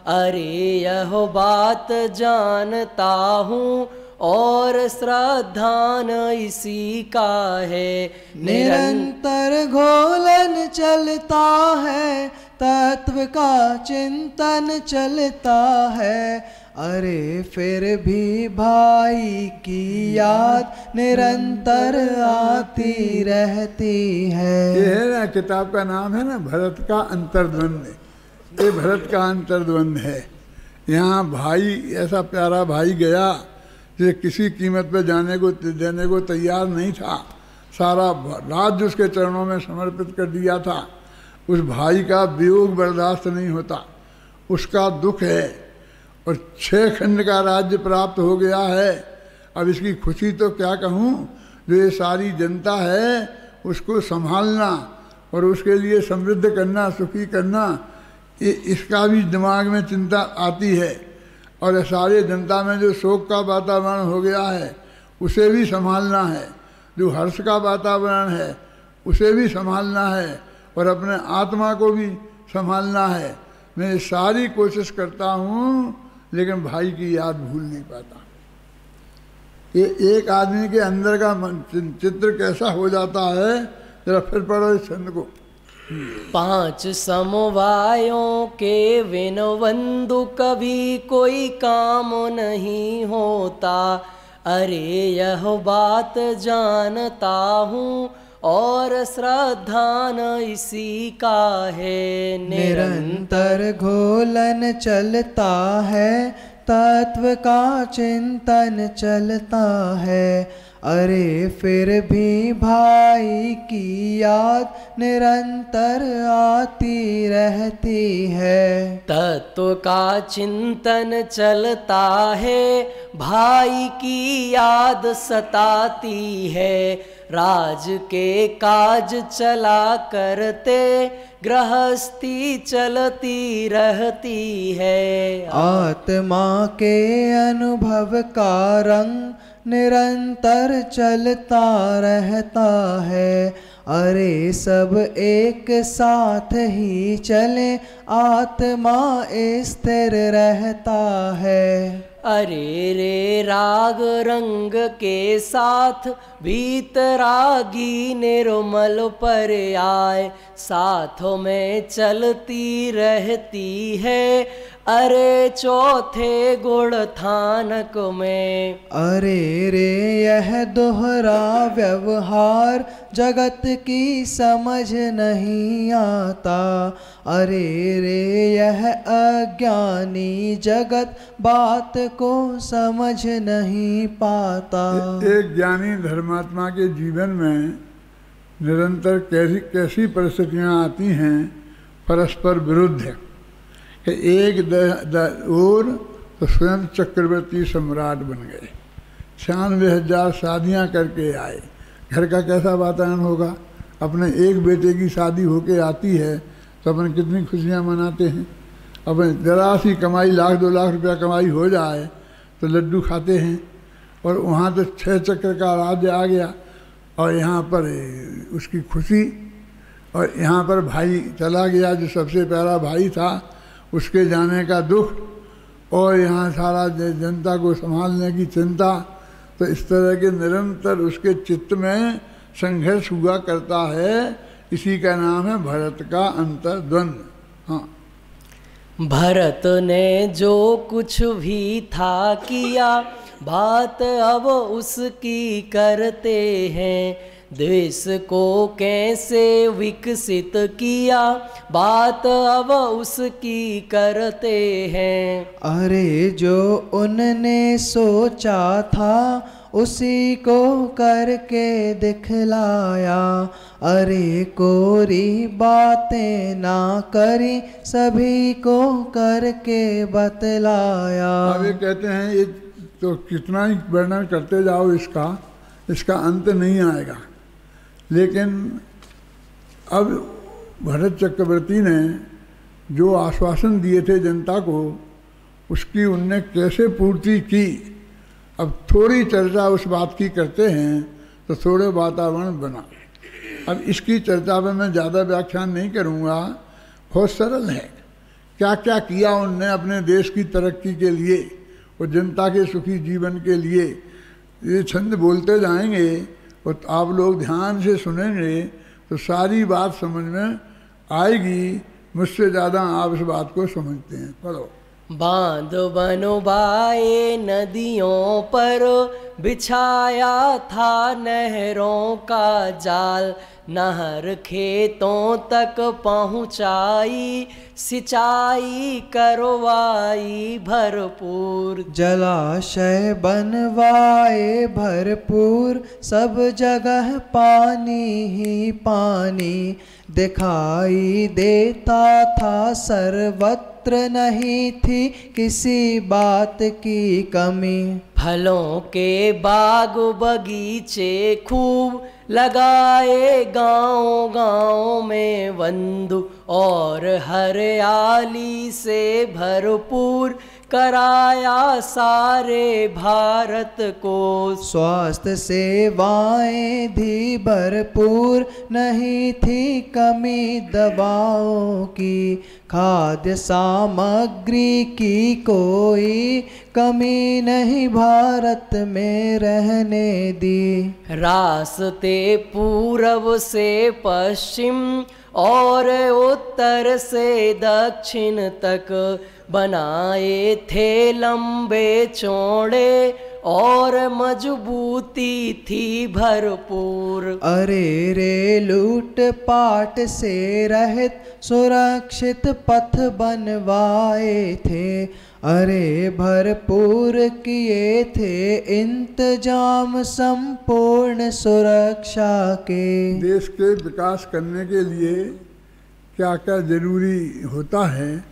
Speaker 2: अरे यह बात जानता हूँ और श्रद्धान इसी का है।
Speaker 3: निरंतर घोलन चलता है, तत्व का चिंतन चलता है, अरे फिर भी भाई की याद निरंतर आती रहती है।
Speaker 1: ये है ना, किताब का नाम है ना भरत का अंतर्द्वंद। ये भरत का अंतर्द्वंद है। यहाँ भाई, ऐसा प्यारा भाई गया जो किसी कीमत पे जाने को देने को तैयार नहीं था, सारा राज्य उसके चरणों में समर्पित कर दिया था। उस भाई का वियोग बर्दाश्त नहीं होता, उसका दुख है, और 6 खंड का राज्य प्राप्त हो गया है। अब इसकी खुशी तो क्या कहूँ, जो ये सारी जनता है उसको संभालना और उसके लिए समृद्ध करना, सुखी करना, ये इसका भी दिमाग में चिंता आती है। और सारे जनता में जो शोक का वातावरण हो गया है उसे भी संभालना है, जो हर्ष का वातावरण है उसे भी संभालना है, और अपने आत्मा को भी संभालना है। मैं सारी कोशिश करता हूँ, लेकिन भाई की याद भूल नहीं पाता। ये एक आदमी के अंदर का चित्र कैसा हो जाता है, जरा फिर पढ़ो इस छंद को।
Speaker 2: 5 समवायों के विन बंधु कभी कोई काम नहीं होता, अरे यह बात जानता हूँ और श्रद्धान इसी का है।
Speaker 3: निरंतर घोलन चलता है, तत्व का चिंतन चलता है, अरे फिर भी भाई की याद निरंतर आती रहती है।
Speaker 2: तत्व का चिंतन चलता है, भाई की याद सताती है। राज के काज चला करते, गृहस्थी चलती रहती है।
Speaker 3: आत्मा के अनुभव का रंग निरंतर चलता रहता है। अरे सब एक साथ ही चले, आत्मा स्थिर रहता है।
Speaker 2: अरे रे राग रंग के साथ, भीतरागी निर्मल पर आए, साथों में चलती रहती है। अरे चौथे गुण थानक में।
Speaker 3: अरे रे यह दोहरा व्यवहार जगत की समझ नहीं आता। अरे रे यह अज्ञानी जगत बात को समझ नहीं पाता।
Speaker 1: एक ज्ञानी धर्मात्मा के जीवन में निरंतर कैसी परिस्थितियाँ आती हैं परस्पर विरुद्ध है कि एक और तो स्वयं चक्रवर्ती सम्राट बन गए, 96,000 शादियाँ करके आए। घर का कैसा वातावरण होगा? अपने एक बेटे की शादी होके आती है तो अपन कितनी खुशियाँ मनाते हैं। अपन जरा सी कमाई, 1,00,000 2,00,000 रुपया कमाई हो जाए तो लड्डू खाते हैं। और वहाँ तो 6 चक्र का राज्य आ गया और यहाँ पर उसकी खुशी। और यहाँ पर भाई चला गया, जो सबसे प्यारा भाई था, उसके जाने का दुख। और यहाँ सारा जनता को संभालने की चिंता। तो इस तरह के निरंतर उसके चित्त में संघर्ष हुआ करता है। इसी का नाम है भरत का अंतर्द्वंद। हाँ,
Speaker 2: भरत ने जो कुछ भी था किया, बात अब उसकी करते हैं। द्वेष को कैसे विकसित किया, बात अब उसकी करते हैं।
Speaker 3: अरे जो उनने सोचा था उसी को करके दिखलाया। अरे कोरी बातें ना करी, सभी को करके बतलाया।
Speaker 1: अब ये कहते हैं ये तो कितना ही वर्णन करते जाओ इसका अंत नहीं आएगा। लेकिन अब भरत चक्रवर्ती ने जो आश्वासन दिए थे जनता को, उसकी उनने कैसे पूर्ति की। अब थोड़ी चर्चा उस बात की करते हैं तो थोड़े वातावरण बना। अब इसकी चर्चा में मैं ज़्यादा व्याख्यान नहीं करूँगा, बहुत सरल है। क्या क्या किया उनने अपने देश की तरक्की के लिए और जनता के सुखी जीवन के लिए। ये छंद बोलते जाएंगे और आप लोग ध्यान से सुनेंगे तो सारी बात समझ में आएगी। मुझसे ज़्यादा आप इस बात को समझते हैं। पढ़ो।
Speaker 2: बांध बनवाए नदियों पर, बिछाया था नहरों का जाल। नहर खेतों तक पहुँचाई, सिंचाई करवाई भरपूर।
Speaker 3: जलाशय बनवाए भरपूर, सब जगह पानी ही पानी। दिखाई देता था सर्वत्र, नहीं थी किसी बात की कमी।
Speaker 2: फलों के बाग बगीचे खूब लगाए गाँव गाँव में बंधु, और हरियाली से भरपूर कराया सारे भारत को।
Speaker 3: स्वास्थ्य सेवाएं भी भरपूर, नहीं थी कमी दवाओं की। खाद्य सामग्री की कोई कमी नहीं भारत में रहने दी।
Speaker 2: रास्ते पूरब से पश्चिम और उत्तर से दक्षिण तक बनाए थे लंबे चौड़े और मजबूती थी भरपूर।
Speaker 3: अरे रे लूट पाट से रहित सुरक्षित पथ बनवाए थे। अरे भरपूर किए थे इंतजाम संपूर्ण सुरक्षा के।
Speaker 1: देश के विकास करने के लिए क्या क्या जरूरी होता है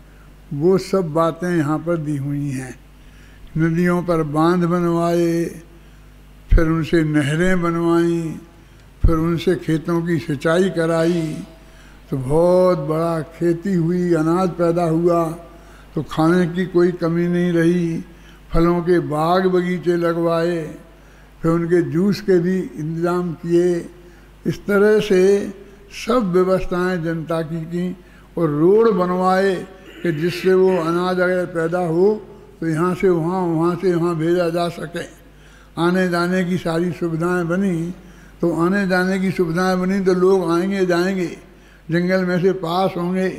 Speaker 1: वो सब बातें यहाँ पर दी हुई हैं। नदियों पर बांध बनवाए, फिर उनसे नहरें बनवाई, फिर उनसे खेतों की सिंचाई कराई, तो बहुत बड़ा खेती हुई, अनाज पैदा हुआ, तो खाने की कोई कमी नहीं रही। फलों के बाग बगीचे लगवाए, फिर उनके जूस के भी इंतज़ाम किए। इस तरह से सब व्यवस्थाएं जनता की और रोड बनवाए कि जिससे वो अनाज अगर पैदा हो तो यहाँ से वहाँ, वहाँ से यहाँ भेजा जा सके। आने जाने की सारी सुविधाएं बनी, तो आने जाने की सुविधाएं बनी तो लोग आएंगे जाएंगे, जंगल में से पास होंगे,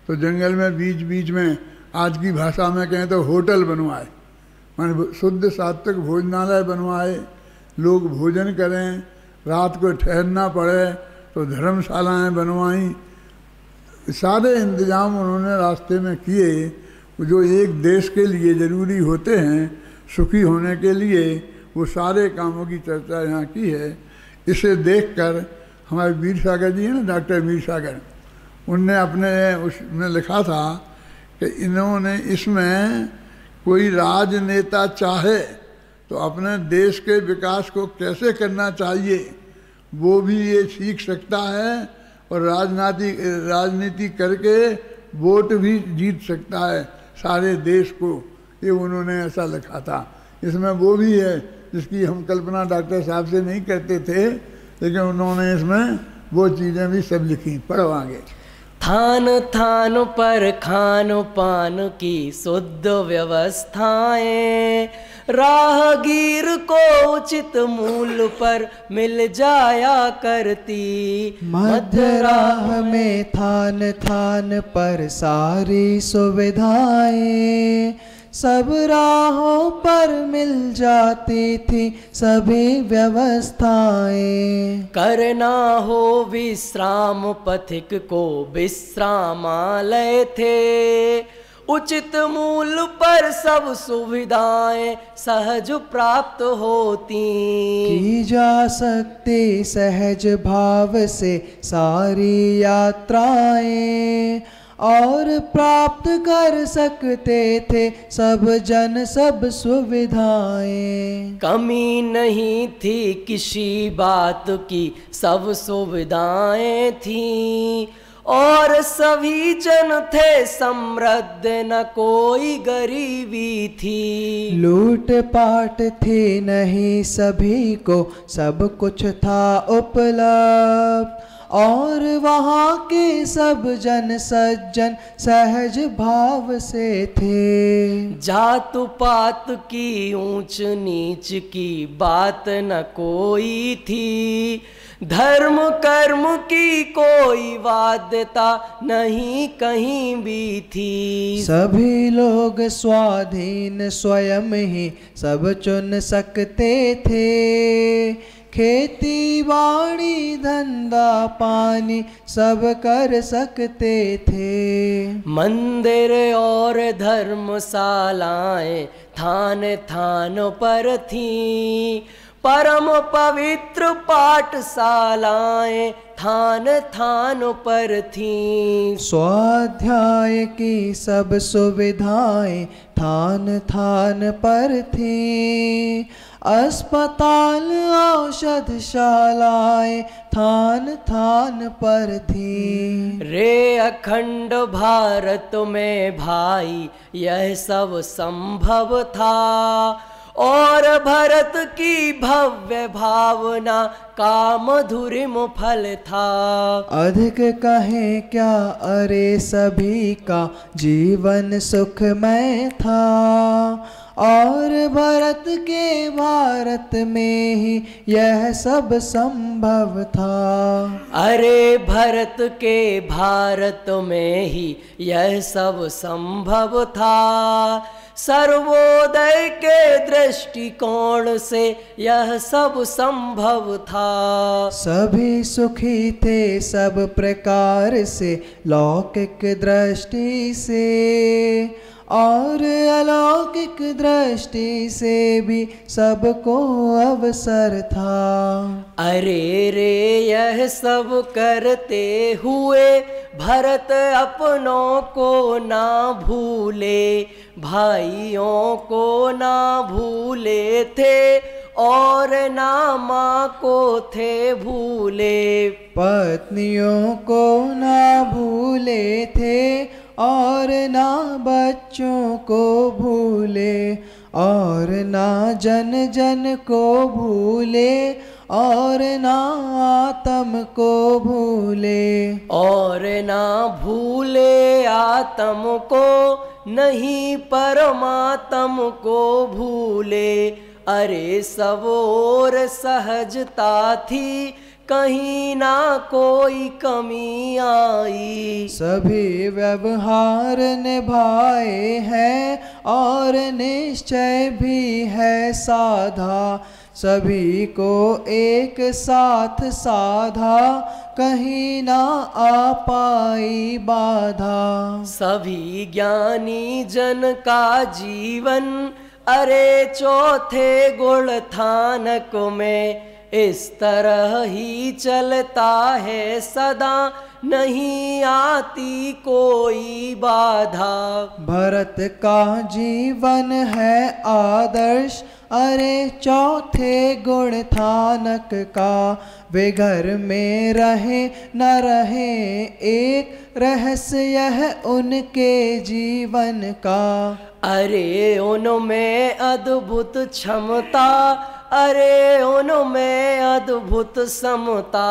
Speaker 1: तो जंगल में बीच बीच में आज की भाषा में कहें तो होटल बनवाए, माने शुद्ध सात्विक भोजनालय बनवाए, लोग भोजन करें, रात को ठहरना पड़े तो धर्मशालाएं बनवाई। सारे इंतजाम उन्होंने रास्ते में किए जो एक देश के लिए ज़रूरी होते हैं सुखी होने के लिए। वो सारे कामों की चर्चा यहाँ की है। इसे देखकर हमारे वीर सागर जी हैं ना, डॉक्टर वीर सागर, उनने अपने उसमें लिखा था कि इन्होंने इसमें कोई राजनेता चाहे तो अपने देश के विकास को कैसे करना चाहिए वो भी ये सीख सकता है, और राजनीति करके वोट भी जीत सकता है सारे देश को। ये उन्होंने ऐसा लिखा था। इसमें वो भी है जिसकी हम कल्पना डॉक्टर साहब से नहीं करते थे, लेकिन उन्होंने इसमें वो चीज़ें भी सब लिखी। पढ़ो आगे।
Speaker 2: थान थान पर खान पान की शुद्ध व्यवस्थाएं, राहगीर को उचित मूल्य पर मिल जाया करती।
Speaker 3: मध्य राह में थान थान पर सारी सुविधाएं, सब राहों पर मिल जाती थी सभी व्यवस्थाएं।
Speaker 2: करना हो विश्राम पथिक को विश्रामालय थे, उचित मूल्य पर सब सुविधाएं सहज प्राप्त होती।
Speaker 3: की जा सकती सहज भाव से सारी यात्राएं, और प्राप्त कर सकते थे सब जन सब सुविधाएं।
Speaker 2: कमी नहीं थी किसी बात की, सब सुविधाएं थी, और सभी जन थे समृद्ध, न कोई गरीबी थी।
Speaker 3: लूट पाट थी नहीं सभी को, सब कुछ था उपलब्ध, और वहाँ के सब जन सज्जन सहज भाव से थे।
Speaker 2: जात पात की ऊंच नीच की बात न कोई थी, धर्म कर्म की कोई बाध्यता नहीं कहीं भी थी।
Speaker 3: सभी लोग स्वाधीन स्वयं ही सब चुन सकते थे, खेती बाड़ी धंधा पानी सब कर सकते थे।
Speaker 2: मंदिर और धर्मशालाएं थान थान पर थीं, परम पवित्र पाठशालाएं थान थान पर थीं।
Speaker 3: स्वाध्याय की सब सुविधाएं थान थान पर थीं, अस्पताल औषधशालाएं थान थान पर थीं।
Speaker 2: रे अखंड भारत में भाई यह सब संभव था, और भरत की भव्य भावना का मधुरिम फल था।
Speaker 3: अधिक कहें क्या, अरे सभी का जीवन सुखमय था, और भरत के भारत में ही यह सब संभव था।
Speaker 2: अरे भरत के भारत में ही यह सब संभव था, सर्वोदय के दृष्टिकोण से यह सब संभव था।
Speaker 3: सभी सुखी थे सब प्रकार से लौकिक दृष्टि से, और अलौकिक दृष्टि से भी सबको अवसर था।
Speaker 2: अरे रे यह सब करते हुए भरत अपनों को ना भूले, भाइयों को ना भूले थे और ना माँ को थे भूले।
Speaker 3: पत्नियों को ना भूले थे और ना बच्चों को भूले, और ना जन जन को भूले, और ना आत्म को भूले।
Speaker 2: और ना भूले आत्म को, नहीं परमात्म को भूले। अरे सब और सहजता थी, कहीं ना कोई कमी आई।
Speaker 3: सभी व्यवहार निभाए हैं और निश्चय भी है साधा, सभी को एक साथ साधा, कहीं ना आ पाई बाधा।
Speaker 2: सभी ज्ञानी जन का जीवन अरे चौथे गुण थानक में इस तरह ही चलता है सदा, नहीं आती कोई बाधा।
Speaker 3: भरत का जीवन है आदर्श, अरे चौथे गुण थानक का, वे घर में रहे न रहे एक, रहस्य यह उनके जीवन का।
Speaker 2: अरे उनमें अद्भुत क्षमता, अरे उनमें अद्भुत समता,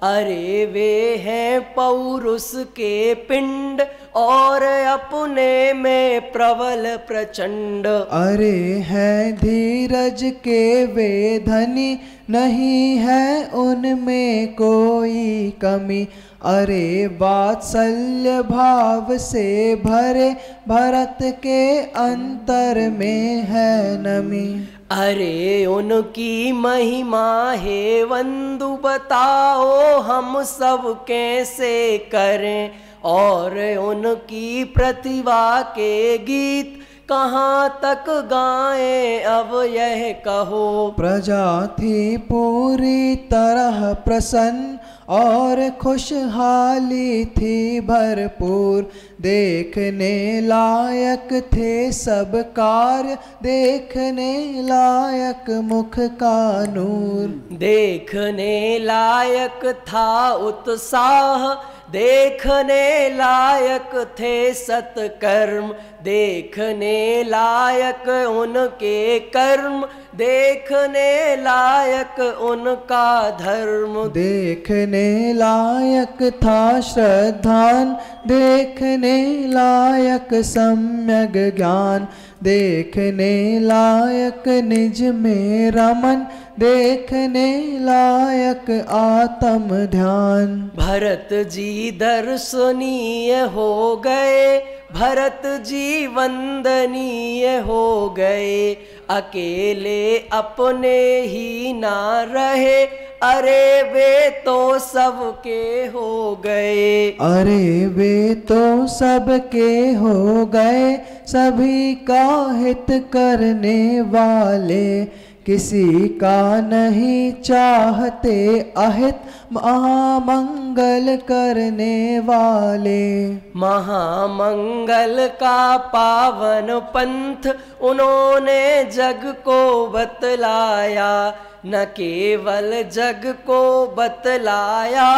Speaker 2: अरे वे हैं पौरुष के पिंड और अपने में प्रबल प्रचंड।
Speaker 3: अरे हैं धीरज के वे धनी, नहीं है उनमें कोई कमी, अरे वात्सल्य भाव से भरे भरत के अंतर में है नमी।
Speaker 2: अरे उनकी महिमा है वंदु बताओ हम सब कैसे करें, और उनकी प्रतिभा के गीत कहाँ तक गाएं अब यह कहो।
Speaker 3: प्रजा थी पूरी तरह प्रसन्न और खुशहाली थी भरपूर, देखने लायक थे सब कार्य, देखने लायक मुख का नूर।
Speaker 2: देखने लायक था उत्साह, देखने लायक थे सत्कर्म, देखने लायक उनके कर्म, देखने लायक उनका धर्म।
Speaker 3: देखने लायक था श्रद्धान, देखने लायक सम्यक ज्ञान, देखने लायक निज में रमन, देखने लायक आत्म ध्यान।
Speaker 2: भरत जी दर्शनीय हो गए, भरत जी वंदनीय हो गए, अकेले अपने ही ना रहे, अरे वे तो सबके हो गए।
Speaker 3: अरे वे तो सबके हो गए, सभी का हित करने वाले, किसी का नहीं चाहते अहित, महामंगल करने वाले।
Speaker 2: महामंगल का पावन पंथ उन्होंने जग को बतलाया, न केवल जग को बतलाया,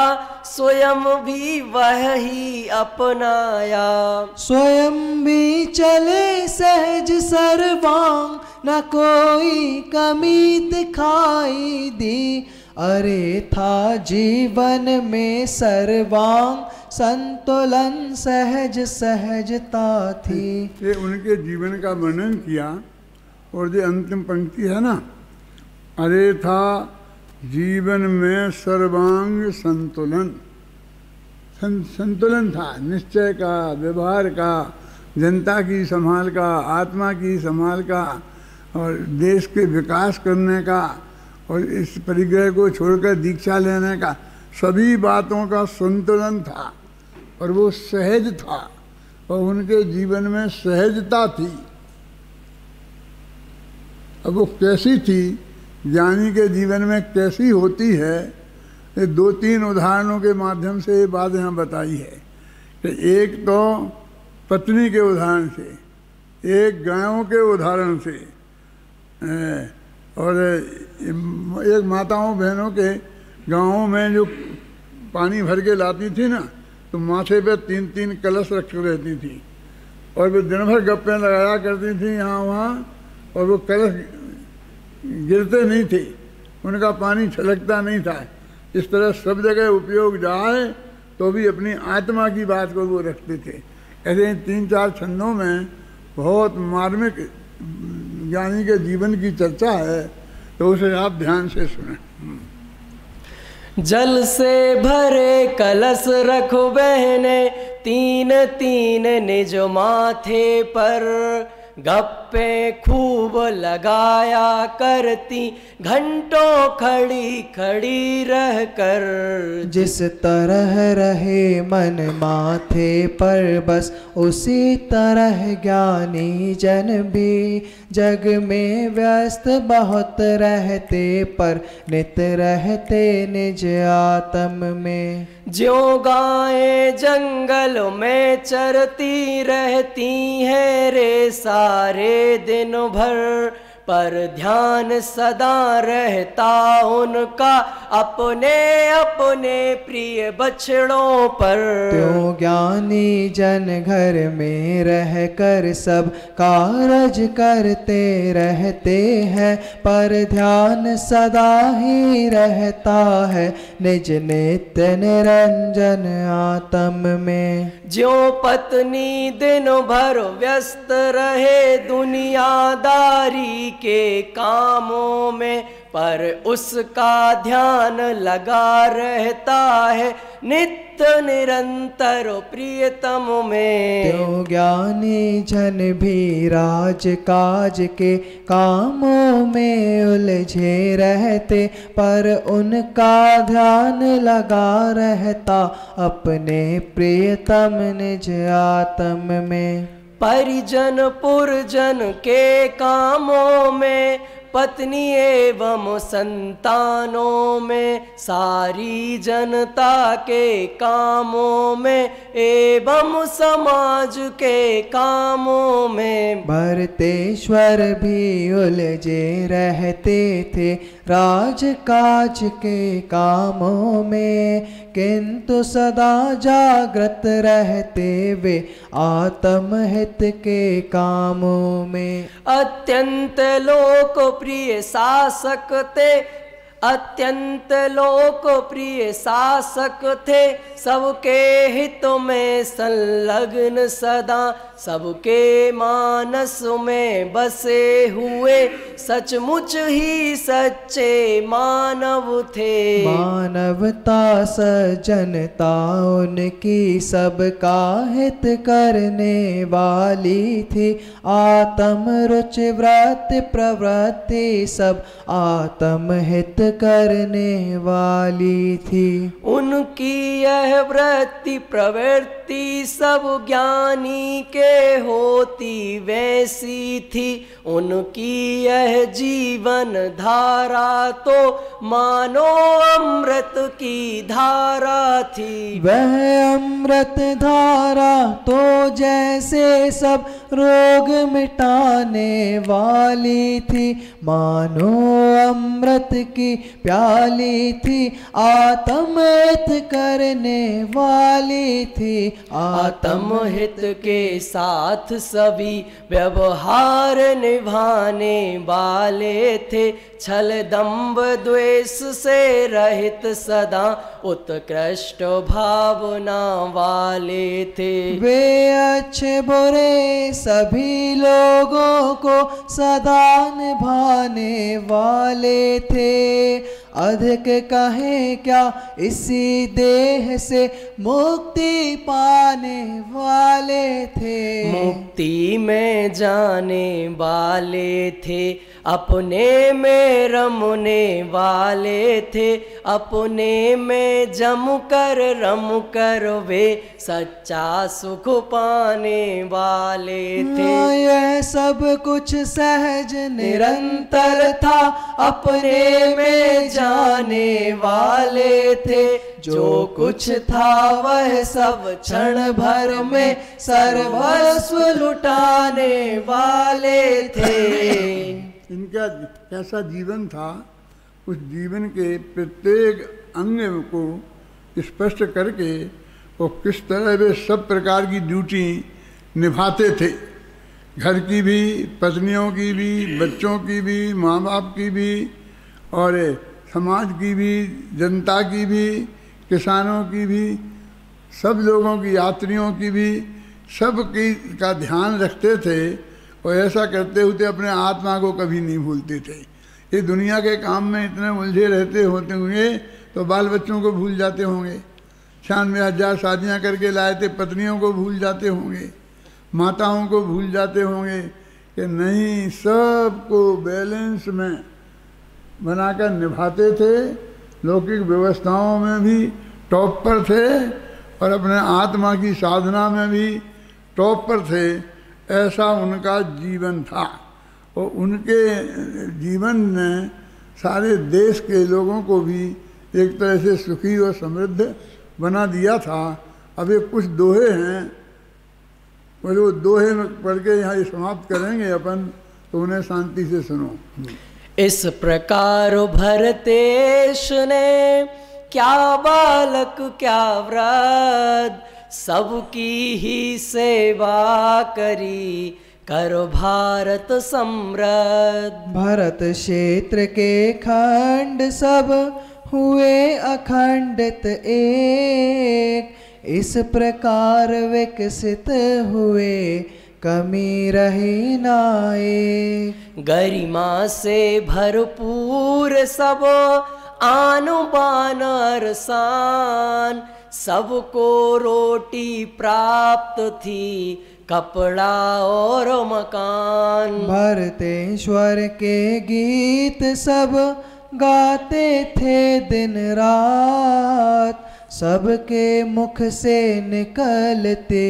Speaker 2: स्वयं भी वह ही अपनाया।
Speaker 3: स्वयं भी चले सहज सर्वांग, न कोई कमी दिखाई दी, अरे था जीवन में सर्वांग, संतुलन सहज सहजता थी।
Speaker 1: ये उनके जीवन का वर्णन किया, और जो अंतिम पंक्ति है ना, अरे था जीवन में सर्वांग संतुलन, संतुलन था, निश्चय का, व्यवहार का, जनता की संभाल का, आत्मा की संभाल का और देश के विकास करने का और इस परिग्रह को छोड़कर दीक्षा लेने का, सभी बातों का संतुलन था और वो सहज था और उनके जीवन में सहजता थी। अब वो कैसी थी, ज्ञानी के जीवन में कैसी होती है, ये 2-3 उदाहरणों के माध्यम से ये बात यहाँ बताई है कि एक तो पत्नी के उदाहरण से, एक गायों के उदाहरण से और एक माताओं बहनों के गाँवों में जो पानी भर के लाती थी ना, तो माथे पे 3-3 कलश रखी रहती थी और वे दिन भर गप्पे लगाया करती थी यहाँ वहाँ, और वो कलश गिरते नहीं थे, उनका पानी छलकता नहीं था। इस तरह सब जगह उपयोग जाए तो भी अपनी आत्मा की बात को वो रखते थे। ऐसे 3-4 छंदों में बहुत मार्मिक ज्ञानी के जीवन की चर्चा है, तो उसे आप ध्यान से सुनें।
Speaker 2: जल से भरे कलश रखो बहने, 3-3 निज माथे पर, गप्पे खूब लगाया करती, घंटों खड़ी खड़ी रह कर।
Speaker 3: जिस तरह रहे मन माथे पर, बस उसी तरह ज्ञानी जन भी। जग में व्यस्त बहुत रहते, पर नित रहते निज आत्म में।
Speaker 2: ज्यों गायें जंगल में चरती रहती हैं रे सारे दिन भर, पर ध्यान सदा रहता उनका अपने अपने प्रिय बछड़ों पर।
Speaker 3: त्यों ज्ञानी जन घर में रह कर सब कारज करते रहते हैं, पर ध्यान सदा ही रहता है निज नित्य निरंजन आत्म में।
Speaker 2: ज्यों पत्नी दिन भर व्यस्त रहे दुनियादारी के कामों में, पर उसका ध्यान लगा रहता है नित्य निरंतर प्रियतम में।
Speaker 3: त्यों ज्ञानी जन भी राज काज के कामों में उलझे रहते, पर उनका ध्यान लगा रहता अपने प्रियतम निज आत्म में।
Speaker 2: परिजन पुरजन के कामों में, पत्नी एवं संतानों में, सारी जनता के कामों में एवं समाज के कामों में।
Speaker 3: भरतेश्वर भी उलझे रहते थे राजकाज के कामों में, किंतु सदा जागृत रहते वे आत्महित के कामों में।
Speaker 2: अत्यंत लोकप्रिय शासक थे, अत्यंत लोकप्रिय शासक थे, सबके हित में संलग्न सदा, सबके मानस में बसे हुए, सचमुच ही सच्चे मानव थे।
Speaker 3: मानवता सज्जनता उनकी सबका हित करने वाली थी, आत्म रुचि वृत्ति प्रवृत्ति सब आत्म हित करने वाली थी।
Speaker 2: उनकी यह वृत्ति प्रवृत्ति सब ज्ञानी के होती वैसी थी, उनकी यह जीवन धारा तो मानो अमृत की धारा थी।
Speaker 3: वह अमृत धारा तो जैसे सब रोग मिटाने वाली थी, मानो अमृत की प्याली थी, आत्महित करने वाली थी।
Speaker 2: आत्महित के साथ सभी व्यवहार निभाने वाले थे, छल दंभ द्वेष से रहित सदा उत्कृष्ट भावना वाले थे।
Speaker 3: वे अच्छे बुरे सभी लोगों को सदा निभाने वाले थे, अधिक कहें क्या इसी देह से मुक्ति पाए जाने वाले थे।
Speaker 2: मुक्ति में जाने वाले थे, अपने में रमने वाले थे, अपने में जम कर वे सच्चा सुख पाने वाले थे।
Speaker 3: यह सब कुछ सहज निरंतर था, अपने में जाने वाले थे। जो कुछ था वह सब क्षण भर में सर्वस्व लुटाने वाले थे।
Speaker 1: इनका कैसा जीवन था, उस जीवन के प्रत्येक अंग को स्पष्ट करके वो किस तरह वे सब प्रकार की ड्यूटी निभाते थे, घर की भी, पत्नियों की भी, बच्चों की भी, माँ बाप की भी, और समाज की भी, जनता की भी, किसानों की भी, सब लोगों की, यात्रियों की भी, सब की का ध्यान रखते थे। और ऐसा करते हुए अपने आत्मा को कभी नहीं भूलते थे। ये दुनिया के काम में इतने उलझे रहते होते होंगे तो बाल बच्चों को भूल जाते होंगे, 96,000 शादियाँ करके लाए थे, पत्नियों को भूल जाते होंगे, माताओं को भूल जाते होंगे कि नहीं, सबको बैलेंस में बनाकर निभाते थे। लौकिक व्यवस्थाओं में भी टॉप पर थे और अपने आत्मा की साधना में भी टॉप पर थे। ऐसा उनका जीवन था और उनके जीवन ने सारे देश के लोगों को भी एक तरह से सुखी और समृद्ध बना दिया था। अब ये कुछ दोहे हैं, और वो दोहे में पढ़ के यहाँ समाप्त करेंगे अपन, तो उन्हें शांति से सुनो।
Speaker 2: इस प्रकार भरतेश ने क्या बालक क्या वृद्ध, सबकी ही सेवा करी कर भारत समृद्ध।
Speaker 3: भरत क्षेत्र के खंड सब हुए अखंडित एक, इस प्रकार विकसित हुए कमी रही ना एक।
Speaker 2: गरिमा से भरपूर सब आन बान अरसान, सबको रोटी प्राप्त थी कपड़ा और मकान।
Speaker 3: भरतेश्वर के गीत सब गाते थे दिन रात, सबके मुख से निकलते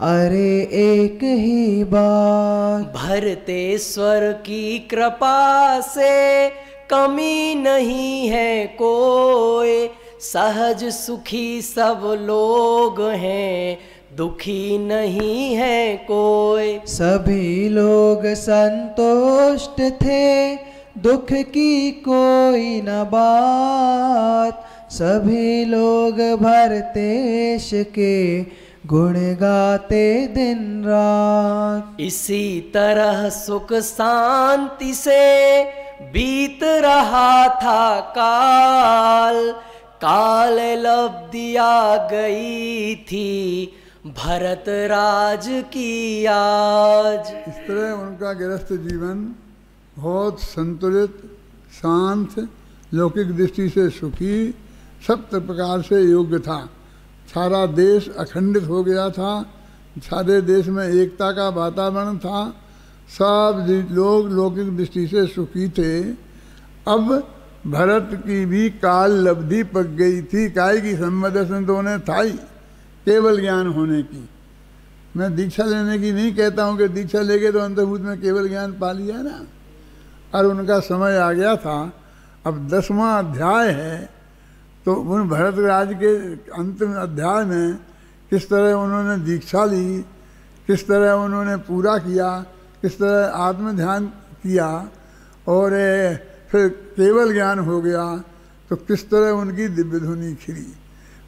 Speaker 3: अरे एक ही बात।
Speaker 2: भरतेश्वर की कृपा से कमी नहीं है कोई, सहज सुखी सब लोग हैं दुखी नहीं है कोई।
Speaker 3: सभी लोग संतुष्ट थे दुख की कोई न बात, सभी लोग भरतेश के गुण गाते दिन रात।
Speaker 2: इसी तरह सुख शांति से बीत रहा था काल, काल लब्धि आ गई थी भरत राज की आज।
Speaker 1: इस तरह उनका गृहस्थ जीवन बहुत संतुलित, शांत, लौकिक दृष्टि से सुखी, सब प्रकार से योग्य था। सारा देश अखंडित हो गया था, सारे देश में एकता का वातावरण था, सब लोग लौकिक दृष्टि से सुखी थे। अब भरत की भी काल लब्धि पक गई थी, काय की संबदर्शन तो उन्हें था ही, केवल ज्ञान होने की। मैं दीक्षा लेने की नहीं कहता हूँ कि दीक्षा लेके तो अंतर्भूत में केवल ज्ञान पा लिया ना, और उनका समय आ गया था। अब 10वां अध्याय है, तो उन भरत राज के अंतिम अध्याय में किस तरह उन्होंने दीक्षा ली, किस तरह उन्होंने पूरा किया, किस तरह आत्म ध्यान किया और फिर केवल ज्ञान हो गया, तो किस तरह उनकी दिव्य धुनी खिली।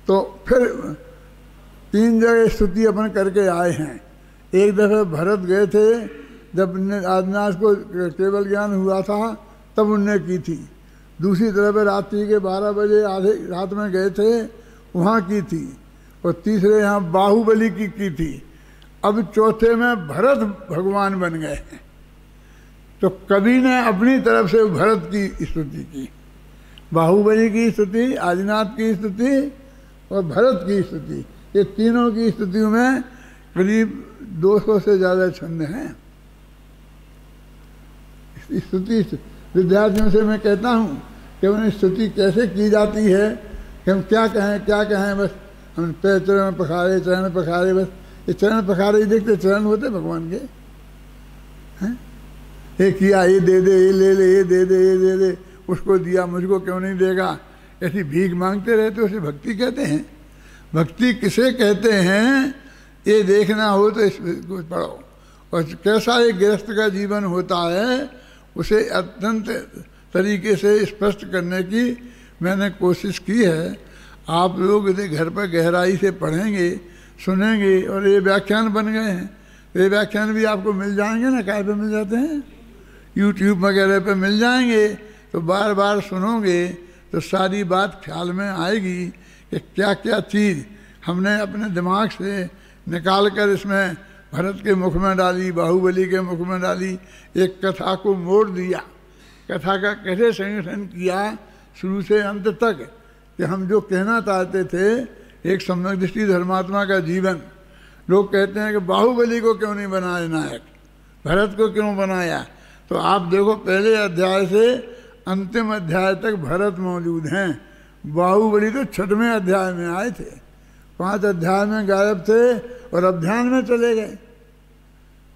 Speaker 1: तो फिर 3 जगह स्तुति अपन करके आए हैं। एक दफ़े भरत गए थे, जब आदिनाथ को केवल ज्ञान हुआ था तब उनने की थी। दूसरी तरफ रात्रि के 12 बजे आधे रात में गए थे, वहाँ की थी। और तीसरे यहाँ बाहुबली की थी। अब चौथे में भरत भगवान बन गए हैं। तो कवि ने अपनी तरफ से भरत की स्तुति की, बाहुबली की स्तुति, आदिनाथ की स्तुति और भरत की स्तुति, ये तीनों की स्तुतियों में करीब 200 से ज़्यादा छंद हैं। स्तुति विद्यार्थियों से मैं कहता हूँ कि उन्हें स्तुति कैसे की जाती है, कि हम क्या कहें, बस हम पैर चरण पखारे, बस ये चरण पखारे ही देखते चरण होते भगवान के हैं। ये किया, ये दे दे, ये ले ले, ये दे दे, ये दे दे, उसको दिया, मुझको क्यों नहीं देगा, ऐसी भीख मांगते रहते, उसे भक्ति कहते हैं। भक्ति किसे कहते हैं ये देखना हो तो इसको पढ़ो। और कैसा एक गृहस्थ का जीवन होता है उसे अत्यंत तरीके से स्पष्ट करने की मैंने कोशिश की है। आप लोग यदि घर पर गहराई से पढ़ेंगे, सुनेंगे, और ये व्याख्यान बन गए हैं, ये व्याख्यान भी आपको मिल जाएंगे ना, काय पे मिल जाते हैं, YouTube वगैरह पे मिल जाएंगे, तो बार बार सुनोगे तो सारी बात ख्याल में आएगी कि क्या क्या चीज़ हमने अपने दिमाग से निकाल कर इसमें भरत के मुख में डाली, बाहुबली के मुख में डाली, एक कथा को मोड़ दिया, कथा का कैसे संगठन किया शुरू से अंत तक, कि हम जो कहना चाहते थे एक सम्यक दृष्टि धर्मात्मा का जीवन। लोग कहते हैं कि बाहुबली को क्यों नहीं बनाया नायक, भरत को क्यों बनाया, तो आप देखो पहले अध्याय से अंतिम अध्याय तक भरत मौजूद हैं। बाहुबली तो 6वें अध्याय में आए थे, 5 अध्याय में गायब थे और अभियान में चले गए।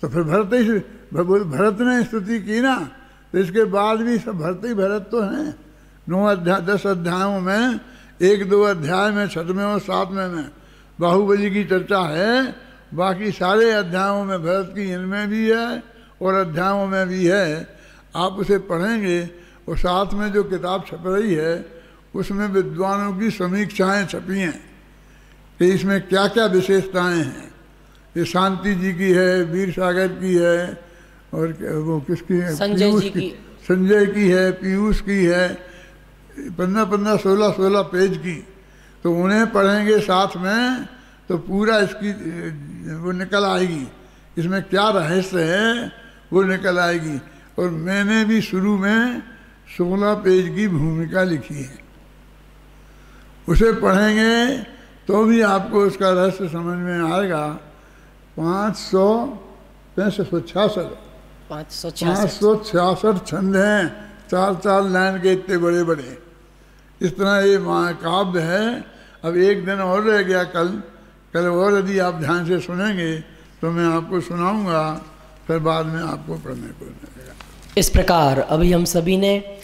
Speaker 1: तो फिर भरत ने स्तुति की ना, तो इसके बाद भी सब भरत तो हैं। 10 अध्यायों में 1-2 अध्याय में 6वें और 7वें में बाहुबली की चर्चा है, बाकी सारे अध्यायों में भरत की इनमें भी है और अध्यायों में भी है। आप उसे पढ़ेंगे और साथ में जो किताब छप रही है उसमें विद्वानों की समीक्षाएं छपी हैं कि इसमें क्या क्या विशेषताएं हैं। ये शांति जी की है, वीर सागर की है, और वो किसकी है, संजय की है, पीयूष की है, 15-15, 16-16 पेज की। तो उन्हें पढ़ेंगे साथ में तो पूरा इसकी वो निकल आएगी, इसमें क्या रहस्य है वो निकल आएगी। और मैंने भी शुरू में 16 पेज की भूमिका लिखी है, उसे पढ़ेंगे तो भी आपको उसका रहस्य समझ में आएगा। 566 छंद हैं, 4-4 लाइन के, इतने बड़े बड़े। इस तरह ये महाकाव्य है। अब एक दिन और रह गया, कल और यदि आप ध्यान से सुनेंगे तो मैं आपको सुनाऊंगा, फिर बाद में आपको पढ़ने को मिलेगा।
Speaker 2: इस प्रकार अभी हम सभी ने